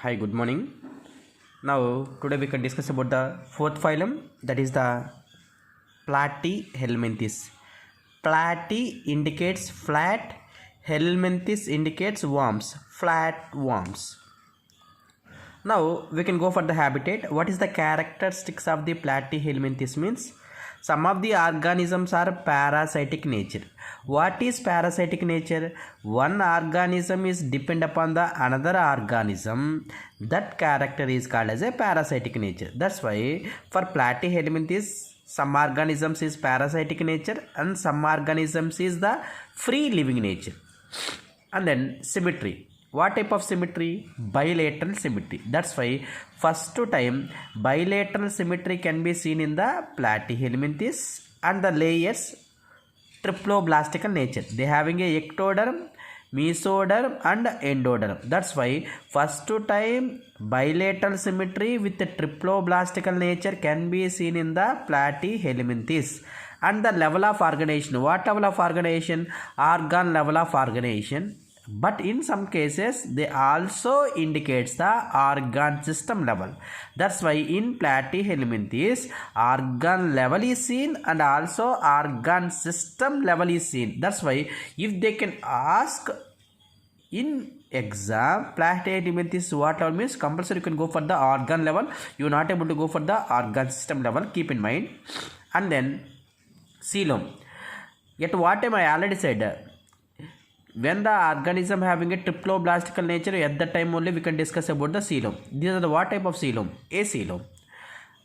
Hi, good morning. Now, today we can discuss about the fourth phylum, that is the Platyhelminthes. Platy indicates flat, helminthes indicates worms, flat worms. Now, we can go for the habitat. What is the characteristics of the Platyhelminthes means? Some of the organisms are parasitic nature. What is parasitic nature? One organism is depend upon the another organism. That character is called as a parasitic nature. That's why for Platyhelminthes, some organisms is parasitic nature and some organisms is the free living nature. And then symmetry. What type of symmetry? Bilateral symmetry. That's why first time bilateral symmetry can be seen in the Platyhelminthes and the layers triploblastical nature. They having a ectoderm, mesoderm and endoderm. That's why first time bilateral symmetry with the triploblastical nature can be seen in the Platyhelminthes. And the level of organization. What level of organization? Organ level of organization. But in some cases they also indicates the organ system level. That's why in Platyhelminthes organ level is seen and also organ system level is seen. That's why if they can ask in exam Platyhelminthes what level means, compulsory you can go for the organ level. You are not able to go for the organ system level, keep in mind. And then coelom. At what time I already said, when the organism having a triploblastical nature, at that time only we can discuss about the coelom. These are the what type of coelom? Acoelom.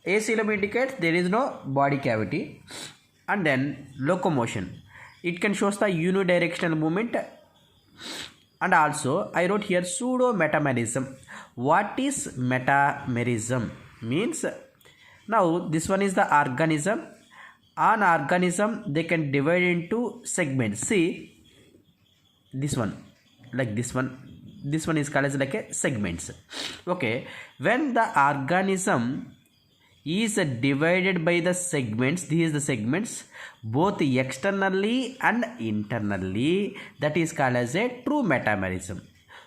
Acoelom indicates there is no body cavity. And then locomotion. It can show the unidirectional movement. And also I wrote here pseudo metamerism. What is metamerism? Means now this one is the organism. An organism they can divide into segments. See this one, like this one is called as like a segments. Okay, when the organism is divided by the segments, these are the segments both externally and internally, that is called as a true metamerism.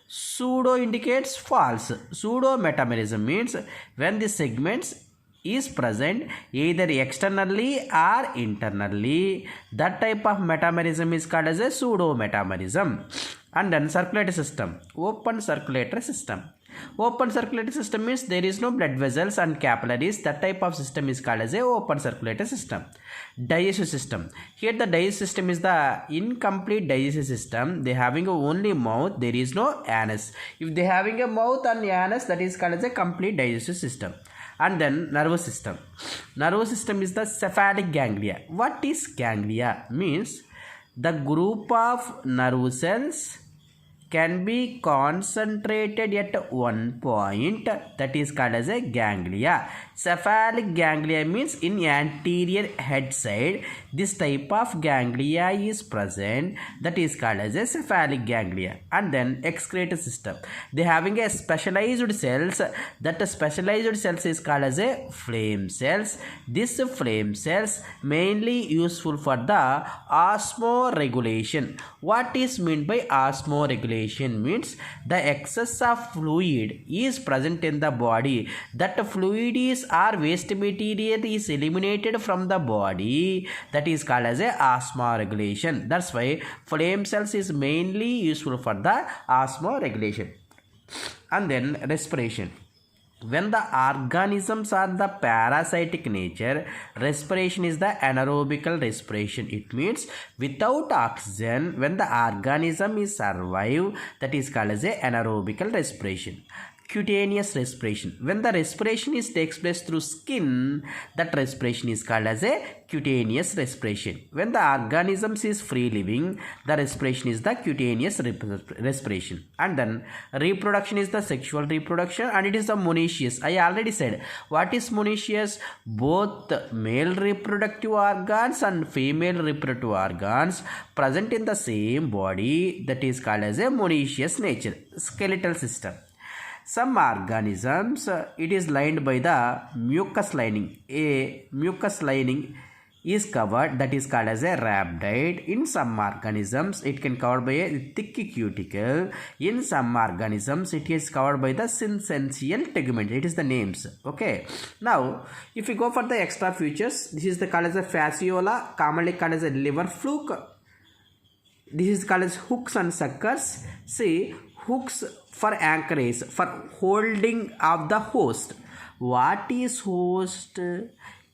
Pseudo indicates false. Pseudo metamerism means when the segments is present either externally or internally, that type of metamerism is called as a pseudo metamerism. And then circulatory system, open circulatory system. Open circulatory system means there is no blood vessels and capillaries. That type of system is called as a open circulatory system. Digestive system. Here the digestive system is the incomplete digestive system. They having only mouth, there is no anus. If they having a mouth and anus, that is called as a complete digestive system. And then nervous system. Nervous system is the cephalic ganglia. What is ganglia? Means the group of nerve cells can be concentrated at one point, that is called as a ganglia. Cephalic ganglia means in anterior head side this type of ganglia is present, that is called as a cephalic ganglia. And then excretory system. They having a specialized cells, that specialized cells is called as a flame cells. This flame cells mainly useful for the osmoregulation. What is meant by osmoregulation? Means the excess of fluid is present in the body, that fluid is or waste material is eliminated from the body, that is called as a osmoregulation. That's why flame cells is mainly useful for the osmoregulation. And then respiration. When the organisms are the parasitic nature, respiration is the anaerobical respiration. It means without oxygen, when the organism is survive, that is called as a anaerobical respiration. Cutaneous respiration. When the respiration is takes place through skin, that respiration is called as a cutaneous respiration. When the organisms is free living, the respiration is the cutaneous respiration. And then reproduction is the sexual reproduction, and it is the monoecious. I already said what is monoecious. Both male reproductive organs and female reproductive organs present in the same body, that is called as a monoecious nature. Skeletal system. Some organisms it is lined by the mucous lining. A mucous lining is covered, that is called as a rhabdite. In some organisms it can covered by a thick cuticle. In some organisms it is covered by the syncytial tegument. It is the names. Okay, now if we go for the extra features, this is the called as a fasciola, commonly called as a liver fluke. This is called as hooks and suckers. See, hooks for anchorage, for holding of the host. What is host?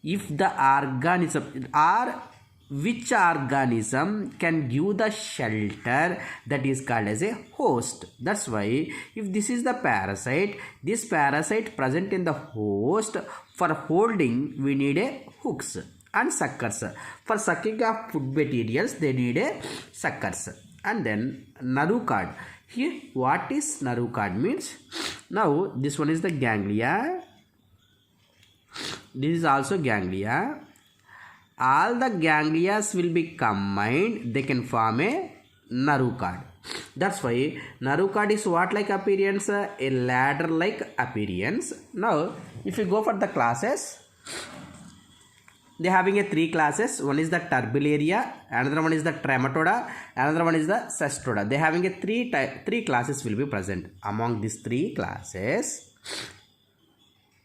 If the organism or which organism can give the shelter, that is called as a host. That's why if this is the parasite, this parasite present in the host, for holding we need a hooks and suckers. For sucking of food materials they need a suckers. And then narukad. Here what is narukad means? Now this one is the ganglia. This is also ganglia. All the ganglias will be combined, they can form a narukad. That's why narukad is what like appearance? A ladder like appearance. Now if you go for the classes, they having a 3 classes. One is the Turbellaria, another one is the Trematoda, another one is the Cestoda. They having a 3 classes will be present. Among these 3 classes,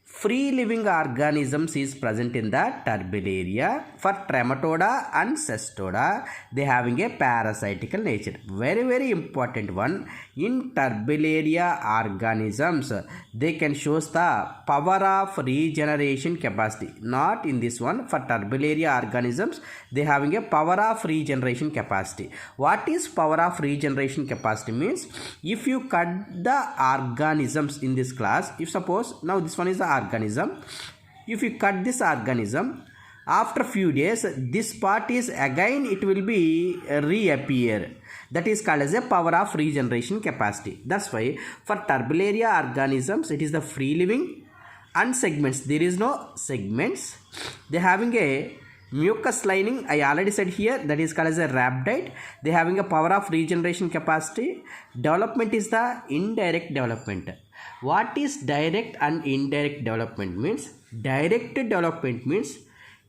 free living organisms is present in the Turbellaria. For Trematoda and Cestoda, they having a parasitical nature. Very important one. In Turbellaria organisms, they can show the power of regeneration capacity. Not in this one. For Turbellaria organisms, they having a power of regeneration capacity. What is power of regeneration capacity means? If you cut the organisms in this class, if suppose now this one is the organism, if you cut this organism, after few days this part is again it will be reappear. That is called as a power of regeneration capacity. That's why for Turbellaria organisms it is the free living and segments. There is no segments. They having a mucus lining. I already said here, that is called as a rhabdite. They having a power of regeneration capacity. Development is the indirect development. What is direct and indirect development means? Direct development means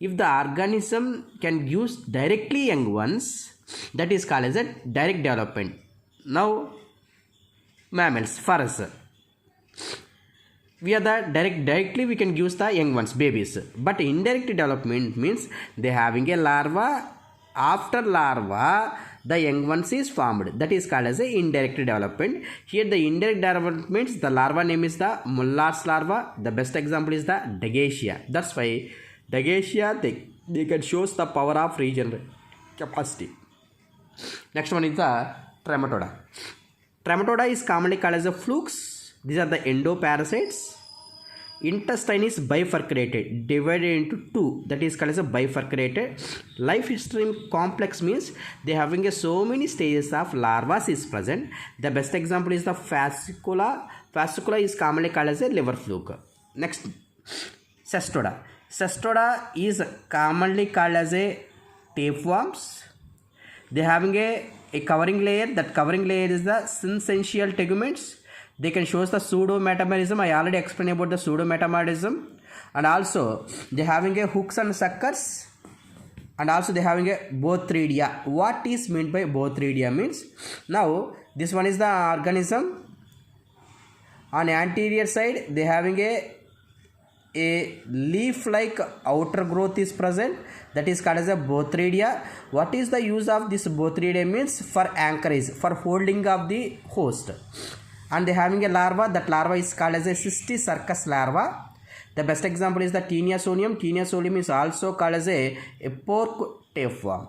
if the organism can use directly young ones, that is called as a direct development. Now mammals, for us, we are the directly we can use the young ones, babies. But indirect development means they having a larva. After larva, the young ones is formed. That is called as a indirect development. Here the indirect development means the larva name is the Muller's larva. The best example is the Dagesia. That's why Dagesia they can show the power of regeneration capacity. Next one is the Trematoda. Trematoda is commonly called as a flukes. These are the endoparasites. Intestine is bifurcated, divided into 2. That is called as a bifurcated. Life history complex means they having a so many stages of larvae is present. The best example is the fascicula. Fascicula is commonly called as a liver fluke. Next, Cestoda. Cestoda is commonly called as a tapeworms. They having a covering layer. That covering layer is the syncytial teguments. They can show the pseudometabolism. I already explained about the pseudometabolism. And also they having a hooks and suckers. And also they having a Bothridia. What is meant by Bothridia means? Now this one is the organism. On anterior side they having a leaf like outer growth is present. That is called as a Bothridia. What is the use of this Bothridia means? For anchorage, for holding of the host. And they having a larva. That larva is called as a Cysticercus larva. The best example is the Taenia solium. Taenia solium is also called as a pork tapeworm.